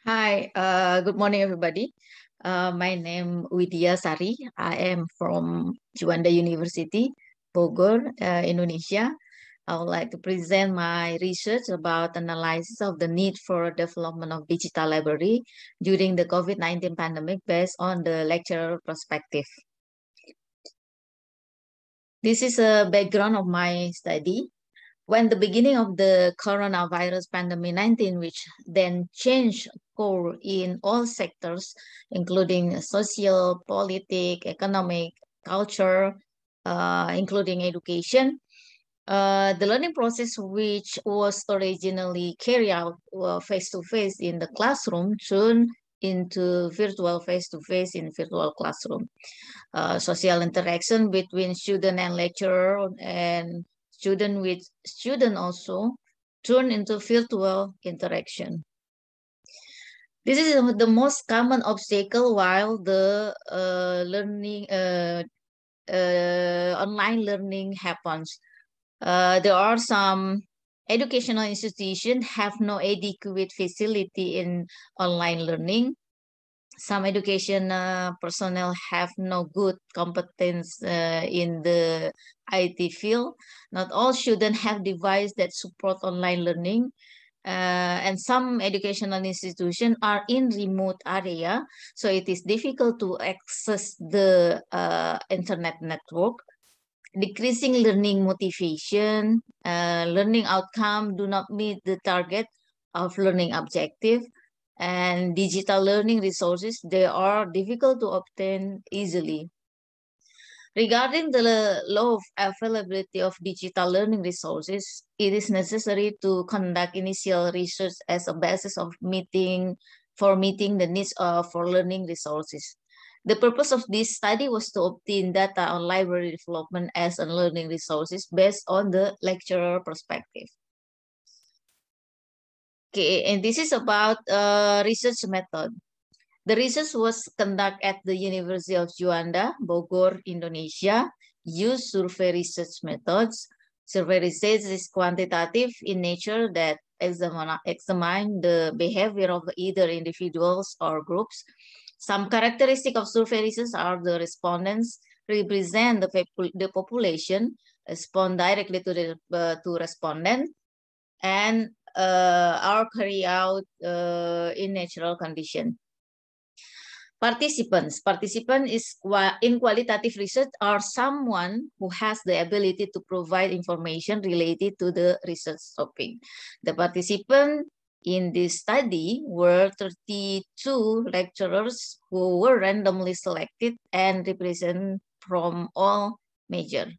Hi, good morning, everybody. My name Widya Sari. I am from Juanda University, Bogor, Indonesia. I would like to present my research about analysis of the need for development of digital library during the COVID-19 pandemic based on the lecturer perspective. This is a background of my study. When the beginning of the coronavirus pandemic 19, which then changed core in all sectors, including social, politic, economic, culture, including education, the learning process, which was originally carried out face-to-face in the classroom, turned into virtual face-to-face in virtual classroom. Social interaction between student and lecturer and student with student also turn into virtual interaction. This is the most common obstacle while the online learning happens. There are some educational institutions have no adequate facility in online learning. Some education personnel have no good competence in the IT field. Not all students have devices that support online learning. And some educational institutions are in remote area, so it is difficult to access the internet network. Decreasing learning motivation, learning outcome do not meet the target of learning objective, and digital learning resources, they are difficult to obtain easily. Regarding the low availability of digital learning resources, it is necessary to conduct initial research as a basis of meeting the needs for learning resources. The purpose of this study was to obtain data on library development as a learning resources based on the lecturer perspective. Okay, and this is about research method. The research was conducted at the University of Juanda, Bogor, Indonesia, use survey research methods. Survey research is quantitative in nature that examine the behavior of either individuals or groups. Some characteristic of survey research are the respondents represent the population, respond directly to the to respondent, and are carried out in natural condition. Participant is in qualitative research are someone who has the ability to provide information related to the research topic. The participant in this study were 32 lecturers who were randomly selected and represent from all major.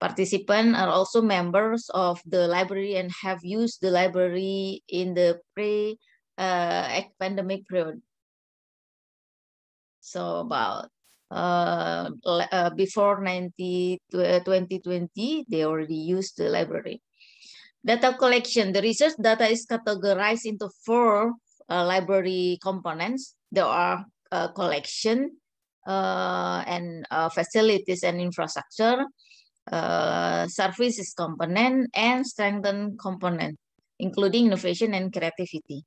Participants are also members of the library and have used the library in the pre-pandemic period. So about before 2020, they already used the library. Data collection. The research data is categorized into four library components. There are collection and facilities and infrastructure, services component, and strengthen component, including innovation and creativity.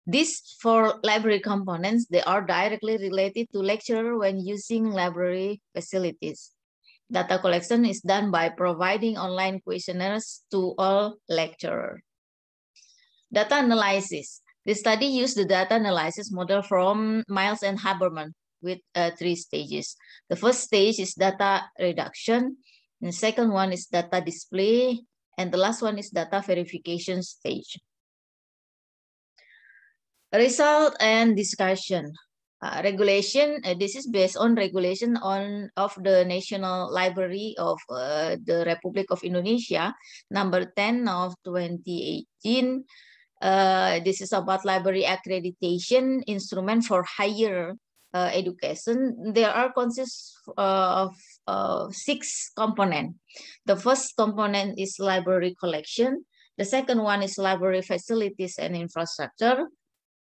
These four library components, they are directly related to lecturer when using library facilities. Data collection is done by providing online questionnaires to all lecturers. Data analysis. The study used the data analysis model from Miles and Haberman with 3 stages. The first stage is data reduction. The second one is data display. And the last one is data verification stage. Result and discussion. Regulation, this is based on regulation of the National Library of the Republic of Indonesia, number 10 of 2018. This is about library accreditation instrument for higher education. There are consists of 6 components. The first component is library collection. The second one is library facilities and infrastructure.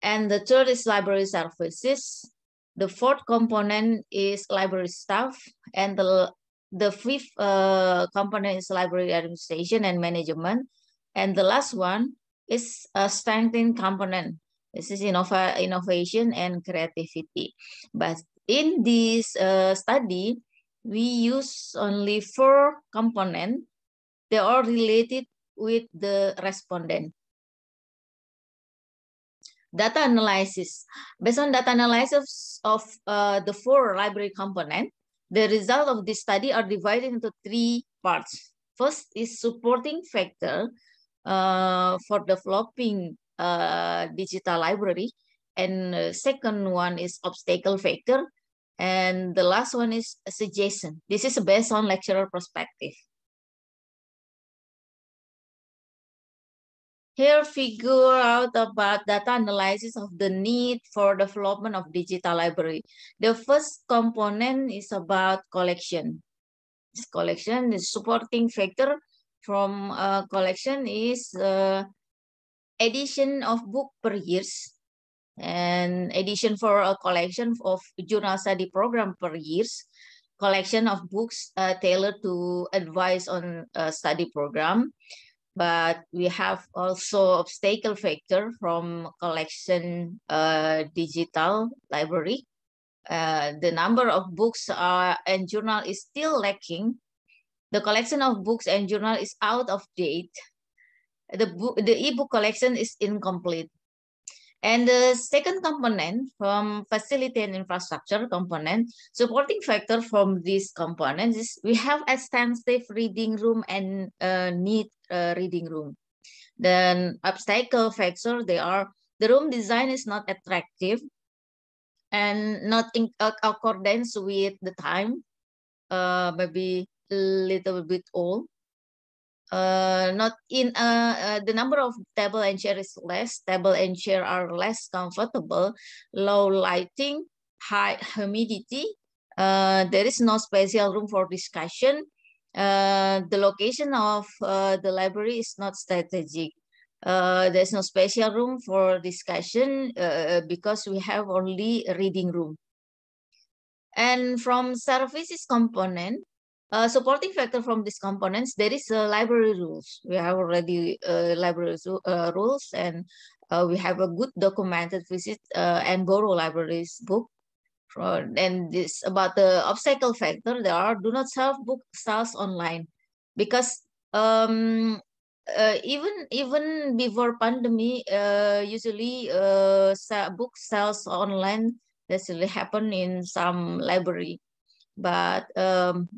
And the third is library services. The fourth component is library staff. And the fifth component is library administration and management. And the last one is a strengthening component. This is innovation and creativity. But in this study, we use only 4 components. They are related with the respondent. Data analysis. Based on data analysis of the 4 library components, the result of this study are divided into 3 parts. First is supporting factor for developing digital library, and second one is obstacle factor, and the last one is suggestion. This is based on lecturer perspective. Here, figure out about data analysis of the need for development of digital library. The first component is about collection. This collection, the supporting factor from collection is edition of book per years, and edition for a collection of journal study program per years, collection of books tailored to advise on a study program. But we have also obstacle factor from collection digital library. The number of books and journal is still lacking. The collection of books and journal is out of date. The ebook collection is incomplete. And the second component from facility and infrastructure component, supporting factor from these components is we have extensive reading room and need reading room. Then obstacle factor, the room design is not attractive and not in accordance with the time, maybe a little bit old. Not in the number of table and chair is less. Table and chair are less comfortable. Low lighting, high humidity. There is no special room for discussion. The location of the library is not strategic. There's no special room for discussion because we have only a reading room. And from services component, supporting factor from these components, there is library rules. We have already library rules, and we have a good documented visit and borrow libraries book. And this about the obstacle factor, there are do not sell book sales online, because even before pandemic, usually book sales online that's really happen in some library. But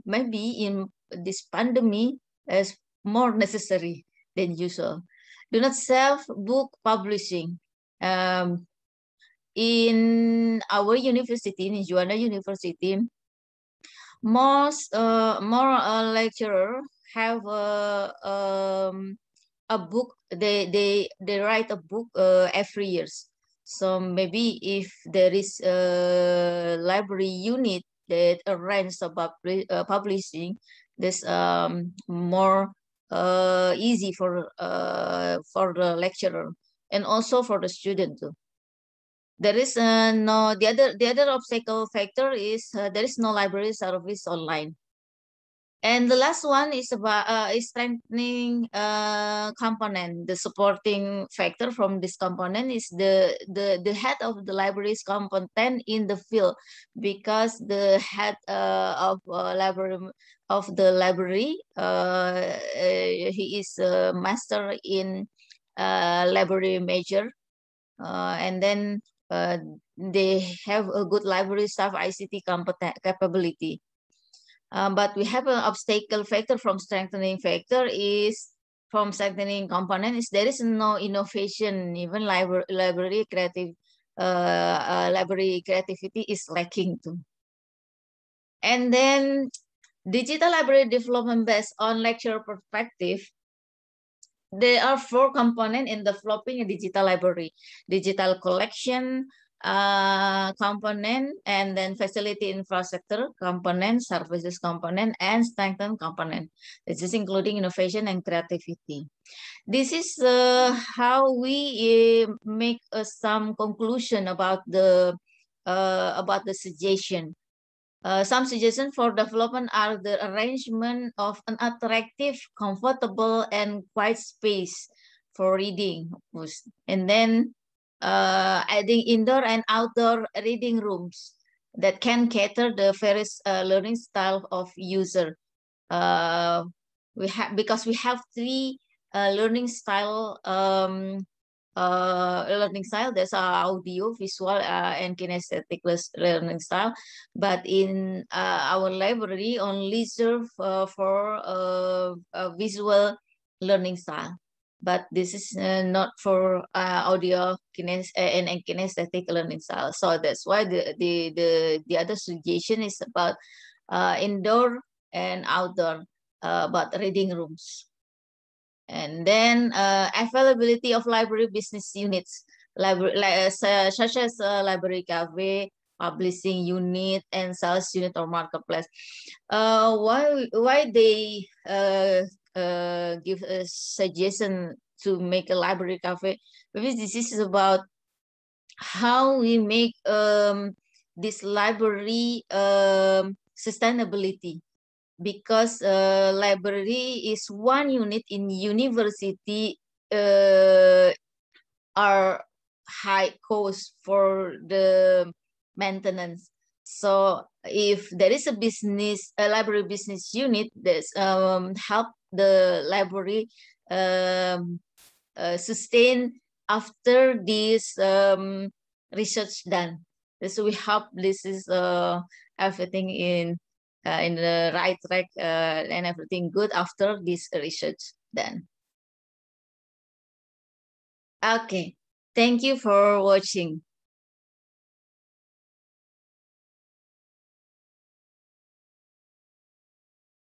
maybe in this pandemic is more necessary than usual. Do not self-book publishing. In our university, in Juanda University, more lecturer have a book. They write a book every years. So maybe if there is a library unit that arrange about publishing, this more easy for the lecturer and also for the student too. There is no the other obstacle factor is there is no library service online. And the last one is about strengthening component. The supporting factor from this component is the head of the library's competent in the field, because the head of the library he is a master in library major, and then they have a good library staff ICT capability. But we have an obstacle factor from strengthening factor is from strengthening component is there is no innovation. Even library creativity is lacking too. And then digital library development based on lecturer perspective. There are 4 components in developing a digital library: digital collection component, and then facility infrastructure component, services component, and strengthen component. This is including innovation and creativity. This is how we make some conclusion about the suggestion. Some suggestions for development are the arrangement of an attractive, comfortable, and quiet space for reading. And then adding indoor and outdoor reading rooms that can cater the various learning style of user. Because we have three learning style learning style. There's audio, visual, and kinesthetic learning style. But in our library, only serve for a visual learning style. But this is not for audio and kinesthetic learning style. So that's why the other suggestion is about indoor and outdoor, about reading rooms. And then availability of library business units, such as library cafe, publishing unit, and sales unit or marketplace. Why they give a suggestion to make a library cafe? Because this is about how we make this library sustainability, because library is one unit in university, are high cost for the maintenance. So if there is a library business unit that's help the library sustain after this research done. So we hope this is everything in the right track and everything good after this research done. Okay, thank you for watching.